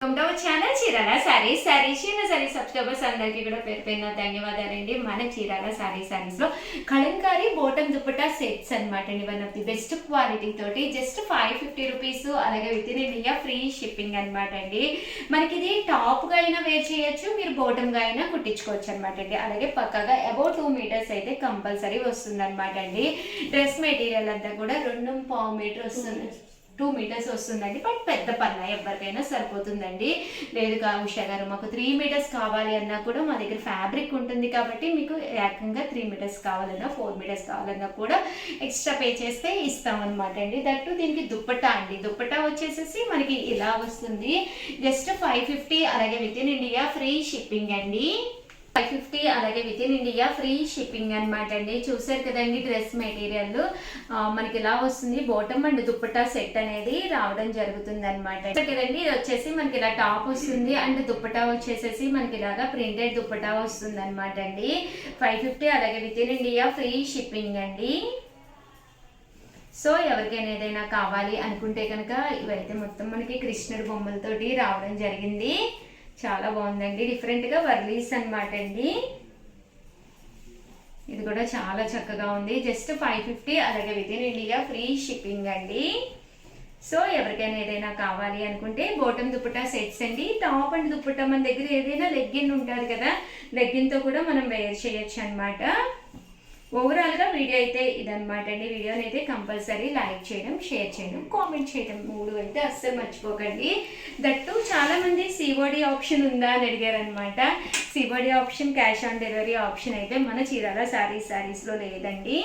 Welcome to our channel Chirala saris చిన్న sorry subscribers అందరికీ కూడా పేరు పేరున ధన్యవాదాలండి. మన చీరాల సారీస్ లో కలంకారీ బోటం దుపట్టా సెట్స్ అనమాట అండి. One of the best quality తోటి జస్ట్ 550 రూపీస్, అలాగే with in India free shipping అనమాట అండి. మనకి ఇది టాప్ గా అయినా వేర్ చేయొచ్చు, మీరు బోటం గా అయినా కుట్టించుకోవచ్చు అనమాట అండి. అలాగే పక్కగా అబౌట్ 2 మీటర్స్ అయితే కంపల్సరీ వస్తుంది అనమాట అండి. డ్రెస్ మెటీరియల్ అంతా కూడా 2.5 మీటర్ వస్తుంది, 2 మీటర్స్ వస్తుందండి. బట్ పెద్ద పన్న ఎవరికైనా సరిపోతుందండి. లేదు ఉషా గారు మాకు 3 మీటర్స్ కావాలి అన్నా కూడా మా దగ్గర ఫ్యాబ్రిక్ ఉంటుంది కాబట్టి మీకు ఏకంగా 3 మీటర్స్ కావాలన్నా 4 మీటర్స్ కావాలన్నా కూడా ఎక్స్ట్రా పే చేస్తే ఇస్తాం అనమాట అండి. దట్టు దీనికి దుప్పట్టా అండి. దుప్పట్టా వచ్చేసేసి మనకి ఇలా వస్తుంది, జస్ట్ 550, అలాగే with in India free shipping అండి. 550 అలాగే with in India free shipping అనమాట అండి. చూసారు కదండి డ్రెస్ మెటీరియల్ మనకి ఇలా వస్తుంది. బాటమ్ అండ్ దుప్పట్టా సెట్ అనేది రావడం జరుగుతుంది అనమాట కదండి. ఇది వచ్చేసి మనకి ఇలా టాప్ వస్తుంది అండ్ దుప్పట్టా వచ్చేసేసి మనకి ఇలాగా ప్రింటెడ్ దుప్పట్టా వస్తుంది అనమాట అండి. 550 అలాగే with in India free shipping అండి. సో ఎవరికైనా ఏదైనా కావాలి అనుకుంటే కనుక ఇవైతే మొత్తం మనకి కృష్ణుడి బొమ్మలతోటి రావడం జరిగింది. చాలా బాగుందండి, డిఫరెంట్గా వర్లీస్ అనమాట అండి. ఇది కూడా చాలా చక్కగా ఉంది. జస్ట్ 550 అలాగే with in India free shipping అండి. సో ఎవరికైనా ఏదైనా కావాలి అనుకుంటే బోటం దుప్పటా సెట్స్ అండి. టాప్ అండ్ దుప్పటా మన దగ్గర ఏదైనా లెగ్గిన్ ఉంటుంది కదా, లెగ్గిన్తో కూడా మనం వేర్ చేయొచ్చు అనమాట. ఓవరాల్గా వీడియో అయితే ఇదనమాట అండి. వీడియోని అయితే కంపల్సరీ లైక్ చేయడం, షేర్ చేయడం, కామెంట్ చేయడం 3 అయితే అస్సలు మర్చిపోకండి. దట్టు చాలామంది సిఓడి ఆప్షన్ ఉందా అని అడిగారు అనమాట. COD option, cash on delivery option అయితే మన చీరాల సారీస్లో లేదండి.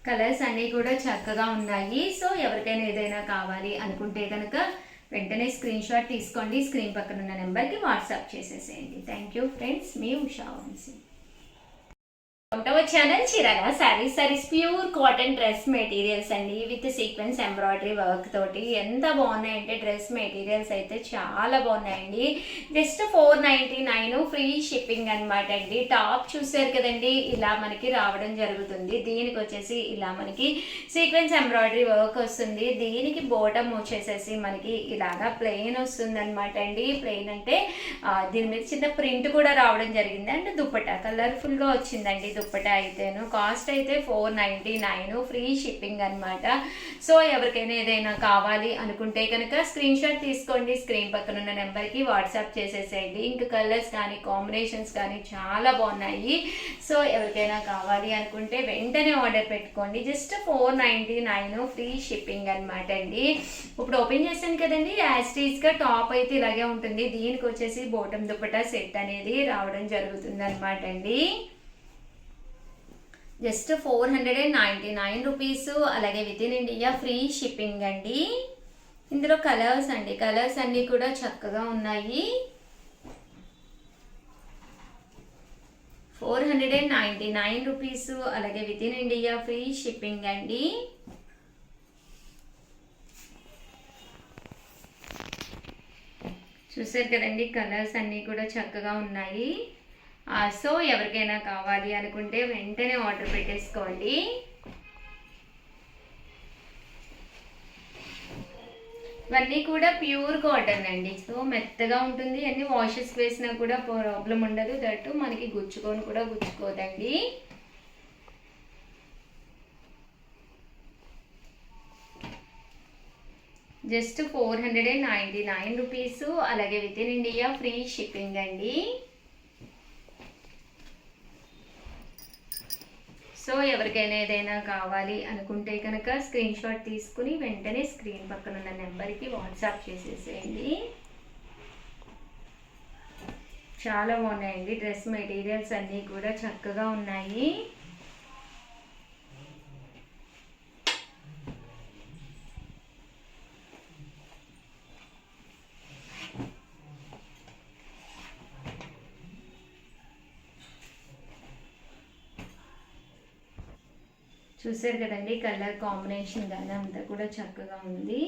కలర్స్ అన్నీ కూడా చక్కగా ఉన్నాయి. సో ఎవరికైనా ఏదైనా కావాలి అనుకుంటే కనుక వెంటనే స్క్రీన్ షాట్ తీసుకోండి, స్క్రీన్ పక్కన ఉన్న నెంబర్కి వాట్సాప్ చేసేసేయండి. థ్యాంక్ యూ ఫ్రెండ్స్, మీ Usha Vamsi. Channel Chirala sarees pure cotton dress materials అండి, విత్ సీక్వెన్స్ ఎంబ్రాయిడరీ వర్క్ తోటి ఎంత బాగున్నాయంటే డ్రెస్ మెటీరియల్స్ అయితే చాలా బాగున్నాయండి. జస్ట్ 499 ఫ్రీ షిప్పింగ్ అనమాట అండి. టాప్ చూసారు కదండి, ఇలా మనకి రావడం జరుగుతుంది. దీనికి వచ్చేసి ఇలా మనకి సీక్వెన్స్ ఎంబ్రాయిడరీ వర్క్ వస్తుంది. దీనికి బోటమ్ వచ్చేసేసి మనకి ఇలాగా ప్లెయిన్ వస్తుంది అనమాట అండి. ప్లెయిన్ అంటే దీని మీద చిన్న ప్రింట్ కూడా రావడం జరిగింది. అండ్ దుప్పట్టా కలర్ఫుల్గా వచ్చిందండి. దుప్పటా అయితేను కాస్ట్ అయితే 499 ఫ్రీ షిప్పింగ్ అనమాట. సో ఎవరికైనా ఏదైనా కావాలి అనుకుంటే కనుక స్క్రీన్ షాట్ తీసుకోండి, స్క్రీన్ పక్కన ఉన్న నెంబర్కి వాట్సాప్ చేసేసేయండి. ఇంకా కలర్స్ కానీ కాంబినేషన్స్ కానీ చాలా బాగున్నాయి. సో ఎవరికైనా కావాలి అనుకుంటే వెంటనే ఆర్డర్ పెట్టుకోండి. జస్ట్ 499 ఫ్రీ షిప్పింగ్ అనమాట అండి. ఇప్పుడు ఓపెన్ చేశాను కదండి, యాస్టీస్గా టాప్ అయితే ఇలాగే ఉంటుంది. దీనికి వచ్చేసి బోటం దుప్పటా సెట్ అనేది రావడం జరుగుతుంది అనమాట అండి. జస్ట్ 499 రూపీస్, అలాగే with in India free shipping అండి. ఇందులో కలర్స్ అండి, కలర్స్ అన్నీ కూడా చక్కగా ఉన్నాయి. 499 రూపీస్, అలాగే with in India free shipping అండి. చూసారు కదండి, కలర్స్ అన్నీ కూడా చక్కగా ఉన్నాయి. సో ఎవరికైనా కావాలి అనుకుంటే వెంటనే ఆర్డర్ పెట్టేసుకోండి. ఇవన్నీ కూడా ప్యూర్ కాటన్ అండి. సో మెత్తగా ఉంటుంది, అన్ని వాషెస్ వేసినా కూడా ప్రాబ్లం ఉండదు. దట్టు మనకి గుచ్చుకొని కూడా గుచ్చుకోదండి. జస్ట్ 499 రూపీస్, అలాగే with in India free shipping అండి. సో ఎవరికైనా ఏదైనా కావాలి అనుకుంటే కనుక స్క్రీన్ షాట్ తీసుకుని వెంటనే స్క్రీన్ పక్కన ఉన్న నెంబర్కి వాట్సాప్ చేసేసేయండి. చాలా బాగున్నాయండి డ్రెస్ మెటీరియల్స్ అన్నీ కూడా చక్కగా ఉన్నాయి. చూసారు కదండి, కలర్ కాంబినేషన్ కానీ అంతా కూడా చక్కగా ఉంది.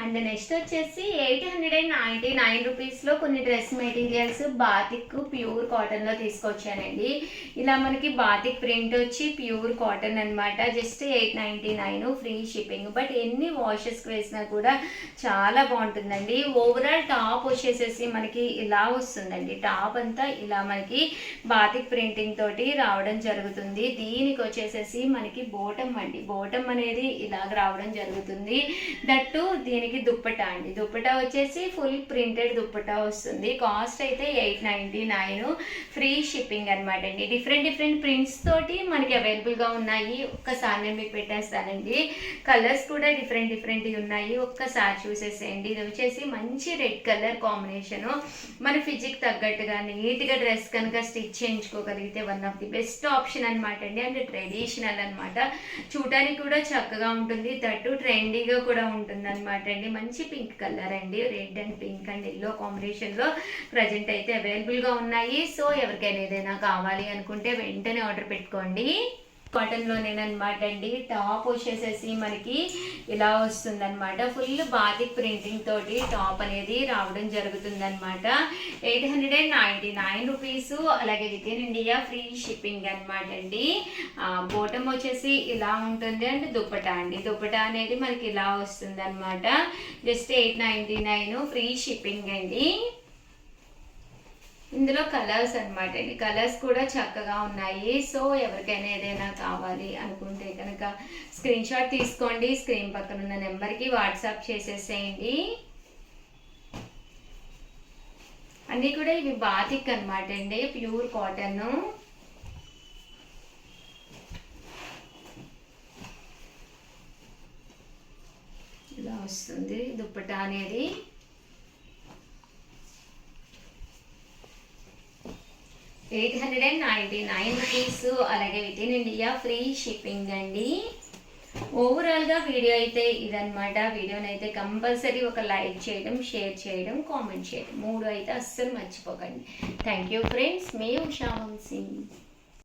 అండ్ నెక్స్ట్ వచ్చేసి 899 రూపీస్లో కొన్ని డ్రెస్ మెటీరియల్స్ బాతిక్ ప్యూర్ కాటన్లో తీసుకొచ్చానండి. ఇలా మనకి బాతిక్ ప్రింట్ వచ్చి ప్యూర్ కాటన్ అనమాట. Just 899 free shipping. బట్ ఎన్ని వాషెస్కి వేసినా కూడా చాలా బాగుంటుందండి. ఓవరాల్ టాప్ వచ్చేసేసి మనకి ఇలా వస్తుందండి. టాప్ అంతా ఇలా మనకి బాతిక్ ప్రింటింగ్ తోటి రావడం జరుగుతుంది. దీనికి వచ్చేసేసి మనకి బోటం అండి. బోటం అనేది ఇలాగ రావడం జరుగుతుంది. దట్టు దీనికి దుప్పటా అండి. దుప్పటా వచ్చేసి ఫుల్ ప్రింటెడ్ దుప్పటా వస్తుంది. కాస్ట్ అయితే 899 ఫ్రీ షిప్పింగ్ అనమాట అండి. డిఫరెంట్ ప్రింట్స్ తోటి మనకి అవైలబుల్గా ఉన్నాయి. ఒక్కసారి నేను మీకు పెట్టేస్తానండి. కలర్స్ కూడా డిఫరెంట్ ఉన్నాయి. ఒక్కసారి చూసేసేయండి. ఇది వచ్చేసి మంచి రెడ్ కలర్ కాంబినేషను. మన ఫిజిక్ తగ్గట్టుగా నీట్గా డ్రెస్ కనుక స్టిచ్ చేయించుకోగలిగితే one of the best option అనమాట అండి. అండ్ ట్రెడిషనల్ అనమాట. చూడడానికి కూడా చక్కగా ఉంటుంది. తట్టు ట్రెండీగా కూడా ఉంటుంది అనమాట అండి. మంచి పింక్ కలర్ అండి. Red and pink and yellow కాంబినేషన్లో ప్రజెంట్ అయితే అవైలబుల్గా ఉన్నాయి. సో ఎవరికైనా ఏదైనా కావాలి అనుకుంటే వెంటనే ఆర్డర్ పెట్టుకోండి. కాటన్లోనేనమాట అండి. టాప్ వచ్చేసేసి మనకి ఇలా వస్తుందన్నమాట. ఫుల్ బాతిక్ ప్రింటింగ్ తోటి టాప్ అనేది రావడం జరుగుతుందన్నమాట. 899 రూపీస్. అలాగే with in India free shipping అనమాట అండి. బోటమ్ వచ్చేసి ఇలా ఉంటుంది. అండ్ దుప్పటా అండి. దుప్పటా అనేది మనకి ఇలా వస్తుంది అనమాట. జస్ట్ 899 ఫ్రీ షిప్పింగ్ అండి. ఇందులో కలర్స్ అనమాట అండి. కలర్స్ కూడా చక్కగా ఉన్నాయి. సో ఎవరికైనా ఏదైనా కావాలి అనుకుంటే కనుక స్క్రీన్ షాట్ తీసుకోండి. స్క్రీన్ పక్కన ఉన్న నెంబర్కి వాట్సాప్ చేసేసేయండి. అన్నీ కూడా ఇవి బాతిక్ అనమాట అండి. Pure cotton. ఇలా వస్తుంది దుప్పటా అనేది. 899 రూపీస్. అలాగే with in India free shipping అండి. ఓవరాల్గా వీడియో అయితే ఇదనమాట. వీడియోని అయితే కంపల్సరీ ఒక లైక్ చేయడం, షేర్ చేయడం, కామెంట్ చేయడం 3 అయితే అస్సలు మర్చిపోకండి. Thank you friends. మీ ఉషా వంశీ.